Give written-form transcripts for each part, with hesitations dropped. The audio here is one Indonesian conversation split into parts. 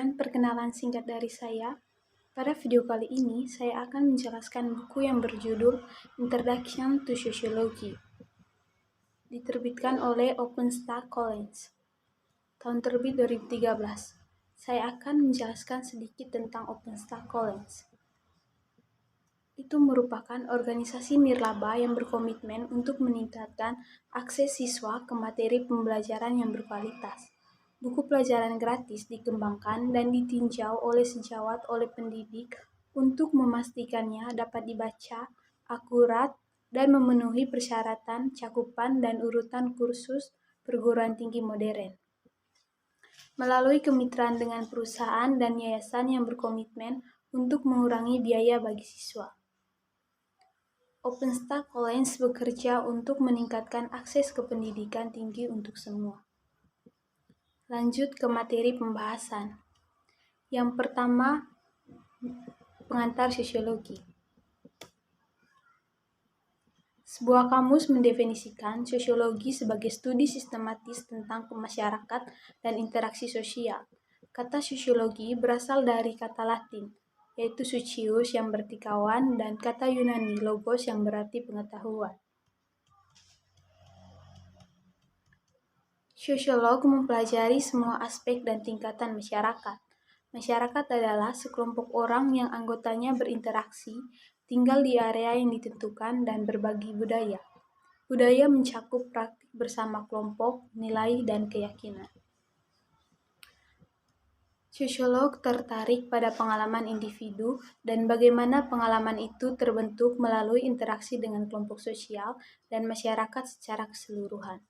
Sekian perkenalan singkat dari saya. Pada video kali ini, saya akan menjelaskan buku yang berjudul Introduction to Sociology, diterbitkan oleh OpenStack-Collins, tahun terbit 2013. Saya akan menjelaskan sedikit tentang OpenStack-Collins. Itu merupakan organisasi nirlaba yang berkomitmen untuk meningkatkan akses siswa ke materi pembelajaran yang berkualitas. Buku pelajaran gratis dikembangkan dan ditinjau oleh sejawat oleh pendidik untuk memastikannya dapat dibaca, akurat, dan memenuhi persyaratan cakupan dan urutan kursus perguruan tinggi modern. Melalui kemitraan dengan perusahaan dan yayasan yang berkomitmen untuk mengurangi biaya bagi siswa. OpenStack-Collins bekerja untuk meningkatkan akses ke pendidikan tinggi untuk semua. Lanjut ke materi pembahasan. Yang pertama, pengantar sosiologi. Sebuah kamus mendefinisikan sosiologi sebagai studi sistematis tentang masyarakat dan interaksi sosial. Kata sosiologi berasal dari kata Latin, yaitu socius yang berarti kawan, dan kata Yunani logos yang berarti pengetahuan. Sosiolog mempelajari semua aspek dan tingkatan masyarakat. Masyarakat adalah sekelompok orang yang anggotanya berinteraksi, tinggal di area yang ditentukan, dan berbagi budaya. Budaya mencakup praktik bersama kelompok, nilai, dan keyakinan. Sosiolog tertarik pada pengalaman individu dan bagaimana pengalaman itu terbentuk melalui interaksi dengan kelompok sosial dan masyarakat secara keseluruhan.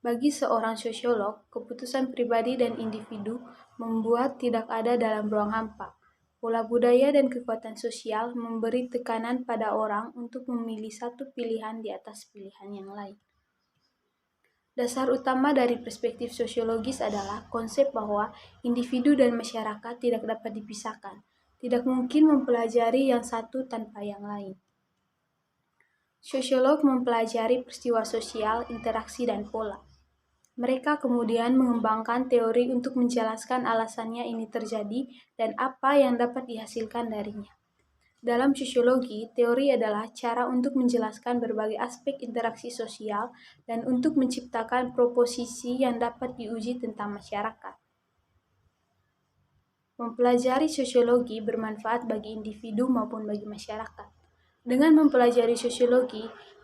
Bagi seorang sosiolog, keputusan pribadi dan individu membuat tidak ada dalam ruang hampa. Pola budaya dan kekuatan sosial memberi tekanan pada orang untuk memilih satu pilihan di atas pilihan yang lain. Dasar utama dari perspektif sosiologis adalah konsep bahwa individu dan masyarakat tidak dapat dipisahkan. Tidak mungkin mempelajari yang satu tanpa yang lain. Sosiolog mempelajari peristiwa sosial, interaksi, dan pola. Mereka kemudian mengembangkan teori untuk menjelaskan alasannya ini terjadi dan apa yang dapat dihasilkan darinya. Dalam sosiologi, teori adalah cara untuk menjelaskan berbagai aspek interaksi sosial dan untuk menciptakan proposisi yang dapat diuji tentang masyarakat. Mempelajari sosiologi bermanfaat bagi individu maupun bagi masyarakat. Dengan mempelajari sosiologi,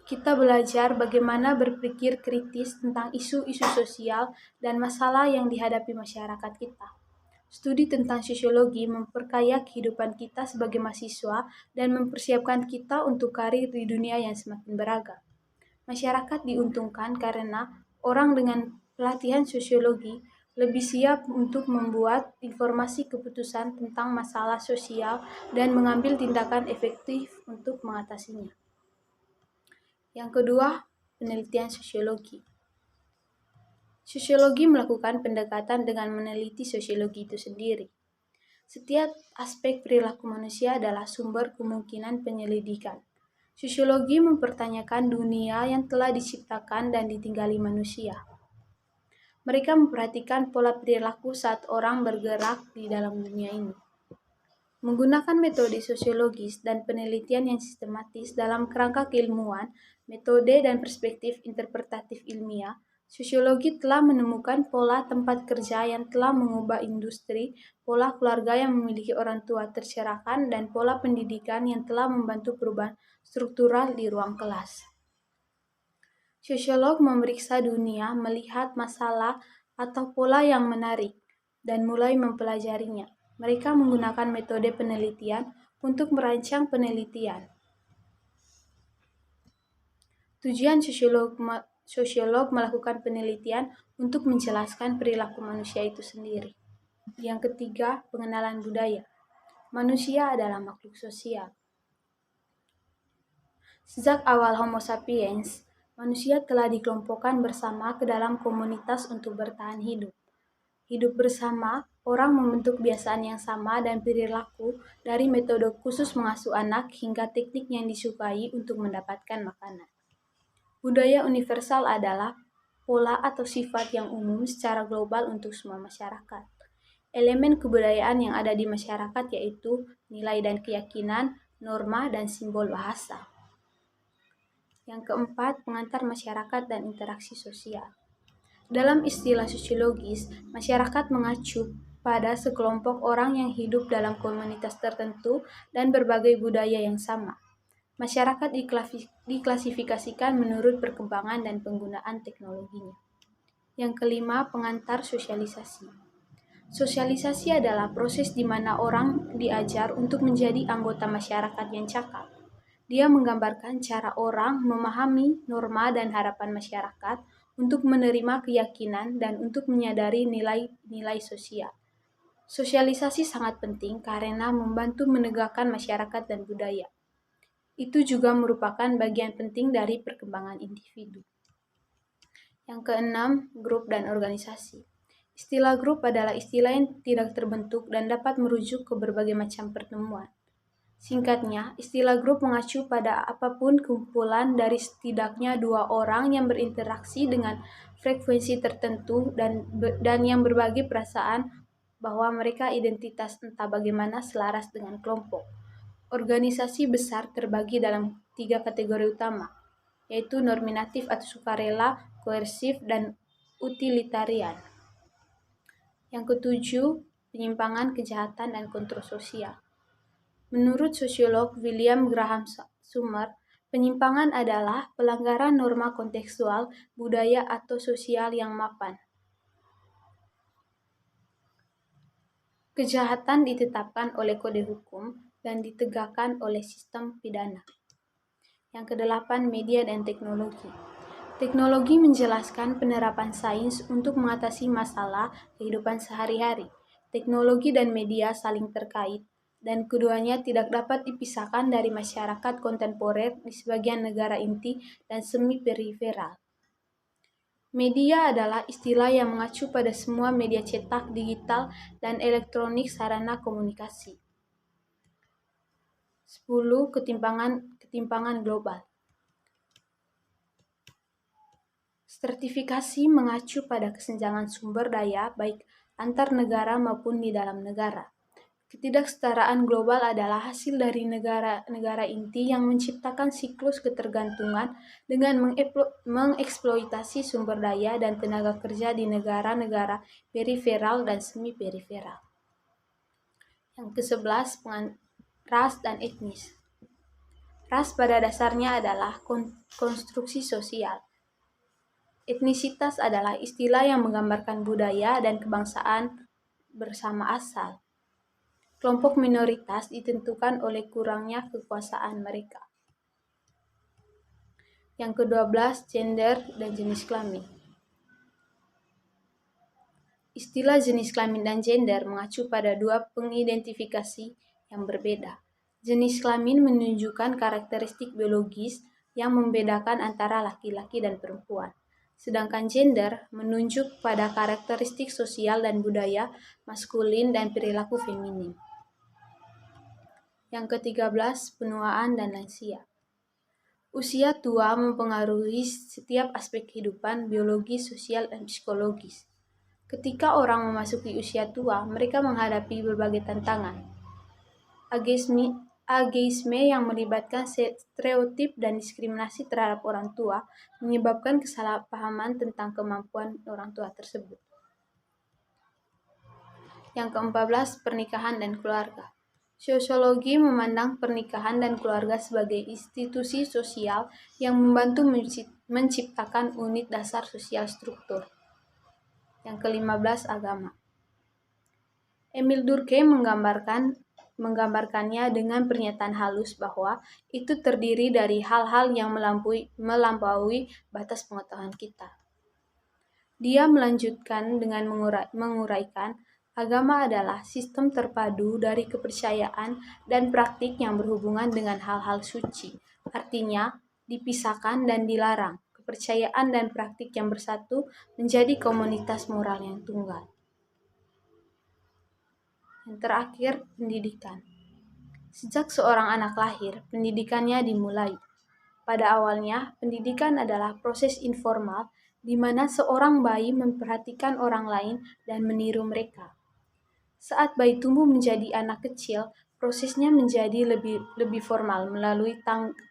kita belajar bagaimana berpikir kritis tentang isu-isu sosial dan masalah yang dihadapi masyarakat kita. Studi tentang sosiologi memperkaya kehidupan kita sebagai mahasiswa dan mempersiapkan kita untuk karir di dunia yang semakin beragam. Masyarakat diuntungkan karena orang dengan pelatihan sosiologi lebih siap untuk membuat informasi keputusan tentang masalah sosial dan mengambil tindakan efektif untuk mengatasinya. Yang kedua, penelitian sosiologi. Sosiologi melakukan pendekatan dengan meneliti sosiologi itu sendiri. Setiap aspek perilaku manusia adalah sumber kemungkinan penyelidikan. Sosiologi mempertanyakan dunia yang telah diciptakan dan ditinggali manusia. Mereka memperhatikan pola perilaku saat orang bergerak di dalam dunia ini. Menggunakan metode sosiologis dan penelitian yang sistematis dalam kerangka keilmuan, metode dan perspektif interpretatif ilmiah, sosiologi telah menemukan pola tempat kerja yang telah mengubah industri, pola keluarga yang memiliki orang tua tercerahkan, dan pola pendidikan yang telah membantu perubahan struktural di ruang kelas. Sosiolog memeriksa dunia, melihat masalah atau pola yang menarik, dan mulai mempelajarinya. Mereka menggunakan metode penelitian untuk merancang penelitian. Tujuan sosiolog melakukan penelitian untuk menjelaskan perilaku manusia itu sendiri. Yang ketiga, pengenalan budaya. Manusia adalah makhluk sosial. Sejak awal Homo sapiens, manusia telah dikelompokkan bersama ke dalam komunitas untuk bertahan hidup. Hidup bersama, orang membentuk kebiasaan yang sama dan perilaku dari metode khusus mengasuh anak hingga teknik yang disukai untuk mendapatkan makanan. Budaya universal adalah pola atau sifat yang umum secara global untuk semua masyarakat. elemen kebudayaan yang ada di masyarakat, yaitu nilai dan keyakinan, norma, dan simbol bahasa. Yang keempat, pengantar masyarakat dan interaksi sosial. Dalam istilah sosiologis, masyarakat mengacu pada sekelompok orang yang hidup dalam komunitas tertentu dan berbagai budaya yang sama. Masyarakat diklasifikasikan menurut perkembangan dan penggunaan teknologinya. Yang kelima, pengantar sosialisasi. Sosialisasi adalah proses di mana orang diajar untuk menjadi anggota masyarakat yang cakap. Dia menggambarkan cara orang memahami norma dan harapan masyarakat untuk menerima keyakinan dan untuk menyadari nilai-nilai sosial. Sosialisasi sangat penting karena membantu menegakkan masyarakat dan budaya. Itu juga merupakan bagian penting dari perkembangan individu. Yang keenam, grup dan organisasi. Istilah grup adalah istilah yang tidak terbentuk dan dapat merujuk ke berbagai macam pertemuan. Singkatnya, istilah grup mengacu pada apapun kumpulan dari setidaknya dua orang yang berinteraksi dengan frekuensi tertentu dan yang berbagi perasaan bahwa mereka identitas entah bagaimana selaras dengan kelompok. Organisasi besar terbagi dalam 3 kategori utama, yaitu normatif atau sukarela, koersif, dan utilitarian. Yang ketujuh, penyimpangan, kejahatan, dan kontrol sosial. Menurut sosiolog William Graham Summer, penyimpangan adalah pelanggaran norma kontekstual, budaya, atau sosial yang mapan. Kejahatan ditetapkan oleh kode hukum dan ditegakkan oleh sistem pidana. Yang kedelapan, media dan teknologi. Teknologi menjelaskan penerapan sains untuk mengatasi masalah kehidupan sehari-hari. Teknologi dan media saling terkait, dan keduanya tidak dapat dipisahkan dari masyarakat kontemporer di sebagian negara inti dan semi-periferal. Media adalah istilah yang mengacu pada semua media cetak, digital, dan elektronik sarana komunikasi. 10. Ketimpangan global. Stratifikasi mengacu pada kesenjangan sumber daya baik antar negara maupun di dalam negara. Ketidaksetaraan global adalah hasil dari negara-negara inti yang menciptakan siklus ketergantungan dengan mengeksploitasi sumber daya dan tenaga kerja di negara-negara periferal dan semi-periferal. Yang ke-11, ras dan etnis. Ras pada dasarnya adalah konstruksi sosial. Etnisitas adalah istilah yang menggambarkan budaya dan kebangsaan bersama asal. Kelompok minoritas ditentukan oleh kurangnya kekuasaan mereka. Yang ke-12, gender dan jenis kelamin. Istilah jenis kelamin dan gender mengacu pada dua pengidentifikasi yang berbeda. Jenis kelamin menunjukkan karakteristik biologis yang membedakan antara laki-laki dan perempuan. Sedangkan gender menunjuk pada karakteristik sosial dan budaya maskulin dan perilaku feminin. Yang ke-13, penuaan dan lansia. Usia tua mempengaruhi setiap aspek kehidupan biologis, sosial, dan psikologis. Ketika orang memasuki usia tua, mereka menghadapi berbagai tantangan. Ageisme yang melibatkan stereotip dan diskriminasi terhadap orang tua menyebabkan kesalahpahaman tentang kemampuan orang tua tersebut. Yang ke-14, pernikahan dan keluarga. Sosiologi memandang pernikahan dan keluarga sebagai institusi sosial yang membantu menciptakan unit dasar sosial struktur. Yang ke-15, agama. Emil Durkheim menggambarkannya dengan pernyataan halus bahwa itu terdiri dari hal-hal yang melampaui batas pengetahuan kita. Dia melanjutkan dengan menguraikan, agama adalah sistem terpadu dari kepercayaan dan praktik yang berhubungan dengan hal-hal suci. Artinya, dipisahkan dan dilarang. Kepercayaan dan praktik yang bersatu menjadi komunitas moral yang tunggal. Yang terakhir, pendidikan. Sejak seorang anak lahir, pendidikannya dimulai. Pada awalnya, pendidikan adalah proses informal di mana seorang bayi memperhatikan orang lain dan meniru mereka. Saat bayi tumbuh menjadi anak kecil, prosesnya menjadi lebih formal melalui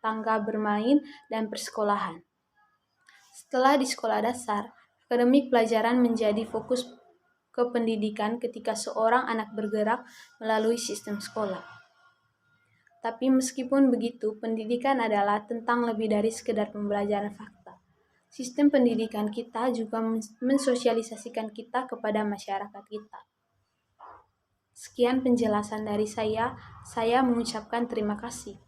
tangga bermain dan persekolahan. Setelah di sekolah dasar, akademik pelajaran menjadi fokus ke pendidikan ketika seorang anak bergerak melalui sistem sekolah. Tapi meskipun begitu, pendidikan adalah tentang lebih dari sekedar pembelajaran fakta. Sistem pendidikan kita juga mensosialisasikan kita kepada masyarakat kita. Sekian penjelasan dari saya mengucapkan terima kasih.